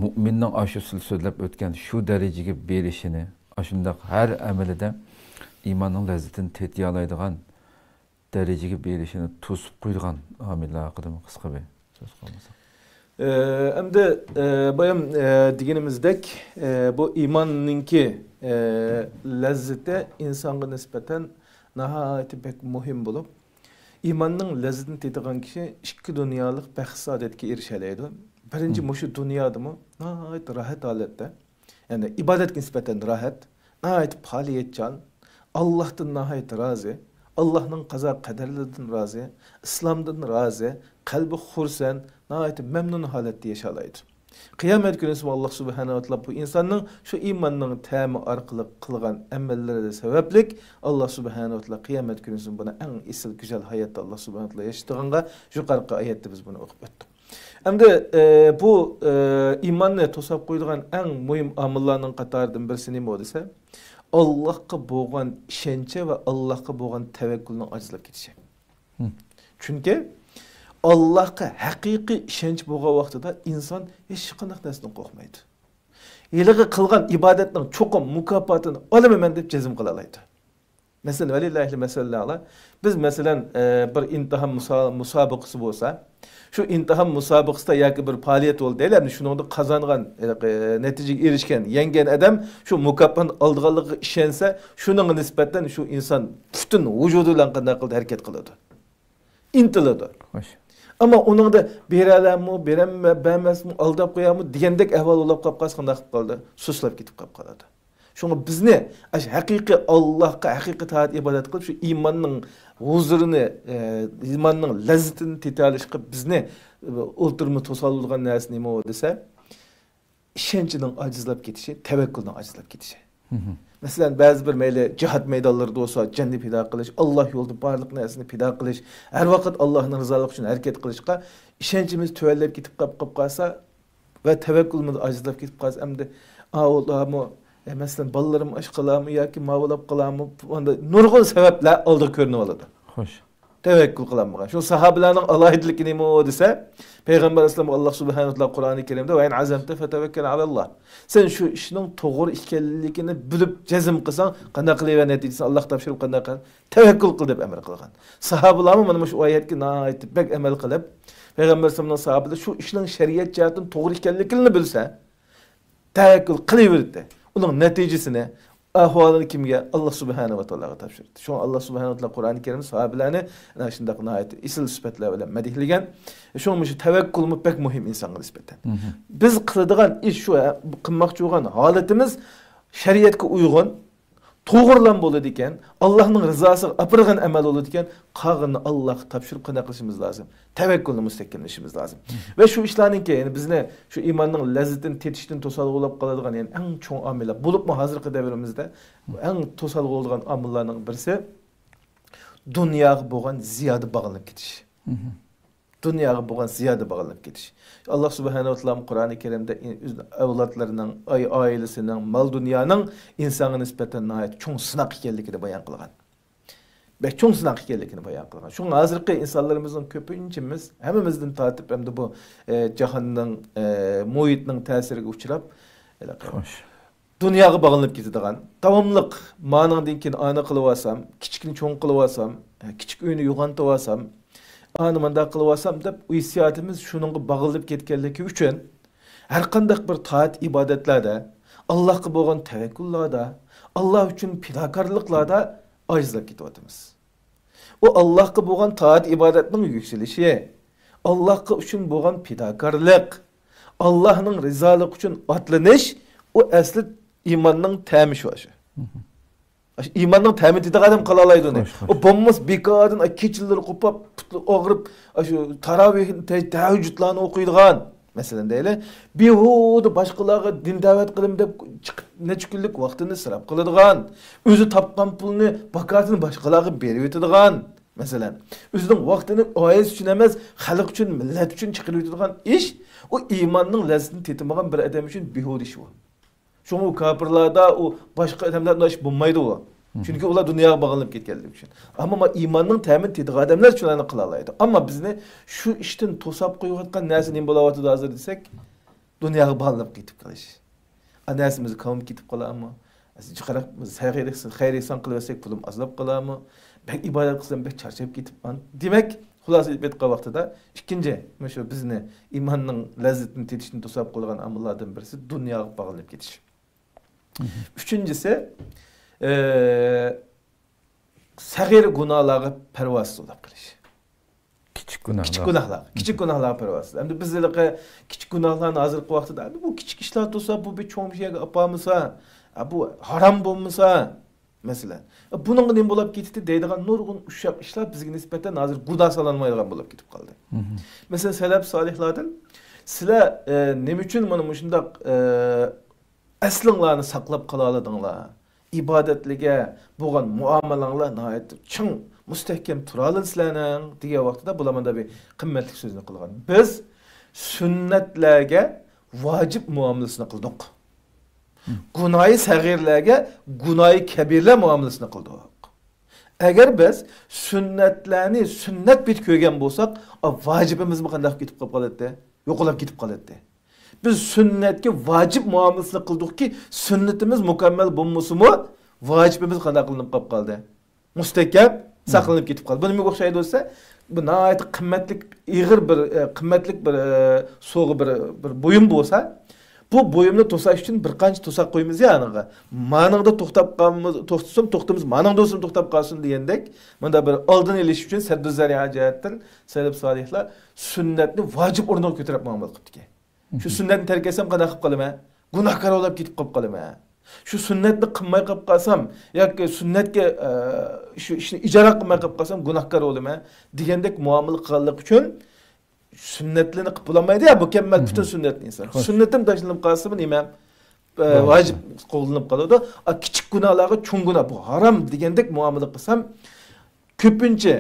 müminning aşı so'zlab o'tgan shu darajaga berishini, shundaq har amalida iymonning lazzatini tetiy oladigan darajaga berishini to'sib qo'ygan omillar haqida qisqa bir so'z qolmasa. Endi bayam deganimizdek bu iymonninki lazzati insonga nisbatan nihoyatda pek muhim bo'lib, iymonning lazzatini tetigan kishi ikki dunyolik baxt saodatga erishalaydi. Birinchi mushu dunyodami nihoyat rahat holatda, ya'ni ibodatga nisbatan rahat, nihoyat faoliyatchan, Allohdan nihoyat rozi, Allohning qazo qadarlaridan rozi, islomdan rozi, qalbi xursand, nihoyat memnun holatda yashalaydi. Qiyomat kuni Allah subhanahu wa ta'ala bu insonning shu iymonning ta'mi orqali qilgan amallari sabablik Allah subhanahu wa ta'ala qiyomat kuni buni eng isil güzel hayotda Allah subhanahu wa ta'ala yaşatganga yuqorqi oyatda biz buni o'qib o'tdik. Endi bu iymonni to'sab qo'ydigan eng muhim omillarning qatoridan birisi nima desa, Allohga bo'lgan ishonchi va Allohga bo'lgan tavakkulning ajizlab ketishi. Chunki Allohga haqiqiy ishonch bo'lgan vaqtida inson hech qanday narsadan qo'rqmaydi. Yiliga qilgan ibodatning cho'qim mukofotini olaman deb jazm qila oladi. Masalan, valillahi masallallah, biz masalan bir imtihon musobaqasi bo'lsa, shu imtihon musobaqasida yoki bir faoliyat bo'ldi deylarni, shuningda qozongan, natijaga erishgan, yengan odam shu mukofotni oldiganligiga ishonsa, shuning nisbatan shu inson butun vujudi bilan qanday qildi harakat qiladi. Intiladi. Xo'sh. Ama onun da berələrmi, berəməsmi, aldab qoyamı degəndək əhval olub qapqaz qandaq qaldı, suslab ketib qap qaladı. Şunu biz ne? Haqiqi Allah'a, haqiqi taat ibadet qılıb, şu imanın huzurunu, imanın ləzzətini tetialiş qılıb, biz ne? Ulturmu tosalılğan nəsi neymi o desə, işençinin acizlab ketişi, təvəkkülün acizlab ketişi. Mesela bazı bir meyle cihat meydanları da olsa cennet pida kılış, Allah yolda barlık nesini pida kılış, her vakit Allah'ın rızalık için hareket kılışka, işencimiz tüvellep gidip kap kalsa ve tevekkülümüz acizlep gidip kalsa, hem de Allah'ımı, mesela ballarım aşk kılamı, ya ki mağulap kılamı, nurgun sebeple aldığı körünü oladı. Hoş. Tevekkül kılamı. Şu sahabelerinin Allah'idlik neymi o dese, Peygamber Aleyhisselam Allah Subhanahu wa ta'ala Kur'an-ı Kerim'de ve in azamte fetevekkel alallah. Sen şu işinin doğru işkellilikini bilip cezim kılsan, qanday qilib ve neticesi Allah tavşirip qanday qilib tevekkül qıl deb emir qılgan. Sahabeler mana şu ayetki nayet bek emel qilib, Peygamber Aleyhisselam'ın sahabeleri şu işinin şeriat cihatının doğru işkellikini bilse, tevekkül qılıverdi. Onun neticesini ahvalını kimge Allah Subhanahu wa ta'ala tavşirdi. Şu Allah Subhanahu wa ta'ala Kur'an-ı Kerim sahabelerini şundaq nihayet isil sübetler bilen medihligen. Şu tevekkül pek muhim insanın nispeten. Biz kıldığan iş şu, kılmakçı olan haletimiz şeriatga uygun, toğırlan boladı iken, Allah'ın rızası apırgan emel oladı iken, qağını Allah'a tapşırıp qanday qilishimiz lazım. Tevekkülünü müstekkinleşimiz lazım. Ve şu işlerin ki, yani biz ne, şu imanın lezzetini tetiştin tosalık olup kalıdığın, yani en çoğun amiller, bulup mu hazırki devrimizde, en tosalık olduğun amillerinin birisi, dünyaya boğan ziyade bağlanıp gidiş. Dünyaya boğan ziyade bağlanıp gidiş. Allah Subhanahu wa ta'ala Kur'an-ı Kerim'de evlatlarının, ailesinin, mal dünyanın insanın nispeten nihayet çoğun sınak hikayellikini bayan kılgan. Ve çoğun sınak hikayellikini bayan kılgan. Şunun hazırki insanlarımızın köpüncimiz, hemimizden tatip hem de bu cahanın, muhitinin tesirine uçurap, dünyaya bağlanıp gidiyorlar. Tamamlık manın dinkin ana kılıvasam, kiçikini çoğun kılıvasam, kiçik öyünü yuğantıvasam, anımında kılıvasam da bu hissiyatımız şunun bağılıp ketkenliki üçün her kandak bir taat ibadetlerde, Allah'a boğan tevekküllerde, Allah üçün fidakarlıklarda acizlap ketiyatımız. O Allah'a boğan taat ibadetinin yükselişi, Allah'a üçün boğan fidakarlık, Allah'ın rizalık üçün atlanış, o asli imanın təmiş başı. İmanın təmin edici adam qalalaydı onu. O bombas bekadın keçilleri kopap, ağırıp, şu taravihin teheccüdlerini okuyduğun mesela değil. Bihudu başkalarına din davet kılım deyip ne çüküllük vaktini sırap kılıdığın. Özü tapkan pulunu, bakatını başkalarına berip etdiğin. Mesela özünün vaktini ayet için emez, halk için, millet için çıkılıp etdiğin iş, o imanın lezzetini tetimağın bir adam için bihudu işi o. Şunu kapırlarda o başka adamlar iş bulmaydı o. Çünkü ola dünyaya bağlanıp ketkenlik için. Ama imanın təmin tediği adamlar için onu kılalaydı. Ama biz ne şu işten tosap koyuyatkan nəsi neyim bolavatı da hazır desek, Dunyoga bog'lanib ketib qolish. Anasimiz qavm ketib qolarmi? Jiqaraq xayr-ehson qilsak pulim azlab qolarmi? Bek ibodat qilsam bek charchab ketibman. Demak, xulosa aytgan vaqtida ikkinchi shu bizni iymonning lazzatini tetishni to'sab qo'ygan amillardan birisi dunyoga bog'lanib ketish. Üçüncüsü sag'ir gunohlarga parvosiz bo'lib qolish. Kichik günahlar. Kichik günahlar parvosiz. Endi bizlarga kichik gunohlarni hozirgi vaqtida bu kichik ishlar bo'lsa, bu bir cho'ng ishga apamisa, bu harom bo'lmasa, masalan. Buningga nima bo'lib ketdi deydigan nurg'un ushaq ishlar bizga nisbatan hozir gunoh solanmaydigan bo'lib ketib qoldi. Masalan, salaf solihlardan sizlar nima uchun mana shundaq aslinglarni saqlab qala oladinglar? İbadetlige bo'lgan muomalanglar nihoyat ching mustahkam tura olasizlarning degan vaqtida bulamanda bir qimmatli so'zni qilgan. Biz sunnatlarga vojib muomalasini qildik. Gunoyi sag'irlarga gunoyi kabirlar muomalasini qildik. Agar biz sunnatlarni sunnat bit ko'rgan bo'lsak, vojibimizni qanday ketib qoladi? Yo'qolib ketib qoladi. Biz sünnetke vacip muamelesini kıldık ki sünnetimiz mükemmel bulmasımı vacibimiz qanday qilinib qolib qoldi. Mustahkam saqlanib ketib qoldi. Buni nima o'xshaydi bo'lsa, bu nihoyat qimmatli, ig'ir bir qimmatli bir so'g'i bir buyum bo'lsa, bu buyumni to'sash uchun bir qancha to'saq qo'yamiz ya aniga. Maningda to'xtab qolamiz, to'xtamiz, maningda o'zim to'xtab qolsin degandek, bunda bir oldin elish uchun sadduzariya jihatdan salaf solihlar sunnatni vojib o'rniga ko'tarib muomala qilibdi. Şu sünnetni terk etsem qanday qilib qolaman? Gunohkor bo'lib ketib qolaman. Şu sünnetni qilmay qolib qolsam yoki sunnatga shu ishni ijara qilmay qolib qolsam gunohkor bo'laman degandek muomala qilganlik uchun sunnatlarni qilib bo'lmaydi ya, mukammal butun sunnatni inson. Sunnatim tashlanib qolsa nima? Vojib qo'llanib qoladi. Kichik gunohlarga cho'ng gunoh bu harom degandek muomala qilsam ko'pincha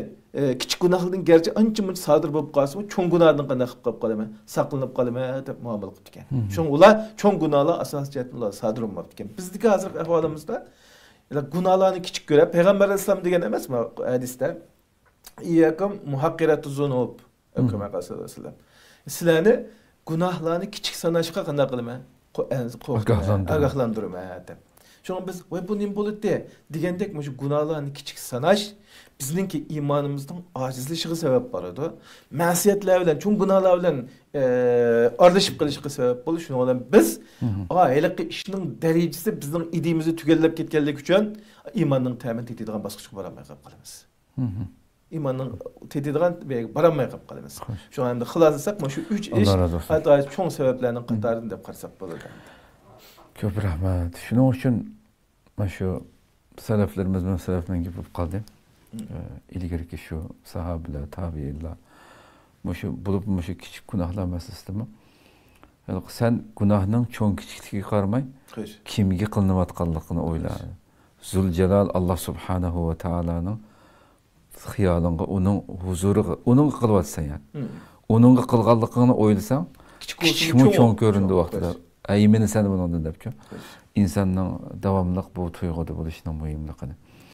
kichik gunohlardan gerçi ancha-muncha sodir bo'lib qolsa, cho'ng gunohdan qanday qilib qolaman, saqlanib qolaman deb muomala qilib ekan. Shuning ular cho'ng gunohlar asosiy jihatdan sodir bo'lmaydi ekan. Bizdagi hozirgi ahvolimizda gunohlarni kichik ko'rib, Payg'ambar alayhisalom degan emasmi hadisda? İyyakum muhaqqiratuz zunub. Öküme qasırlar. Sizlarni gunohlarni kichik sanashga qanday qilaman? Agahlandırma deb. Şunu biz bu nima bo'ladi degandek shu gunohlarni kichik sanash bizningki iymonimizning ojizlashiga sabab bo'ladi. Ma'siyatlar bilan, cho'ng gunohlar bilan aralashib qolishiga sabab bo'ladi. Shuning bilan biz haliqi ishning darajasi bizning idimizni tugallab ketganligi uchun iymonning ta'min etadigan bosqichga borolmay qolamiz. İmanın tetidigan baramay qolib qolamiz. Shu endi xulosalasak, shu 3 ish hatto cho'ng sabablarning qatoridan deb qarasak bo'ladi. Ko'p rahmat. Shuning uchun mana shu salaflarimiz bilan salaflarga bo'lib qoldi. İlgirki shu sahobalar, tabiinlar shu bo'lib shu kichik gunohlar masalasida sen gunohning cho'ng kichikligiga qaramay kimga qilinayotganligini o'yla. Zuljalal Alloh subhanahu va taolaning xiyolingga, uning huzuriga, uning qilyapsan yani. Uning qilganligini o'ylasang, kichikmi cho'ng ko'rindi vaqtida. Aymini sen bundan debchi. İnsanning davomli bu tuyg'uda bo'lishining muhimligini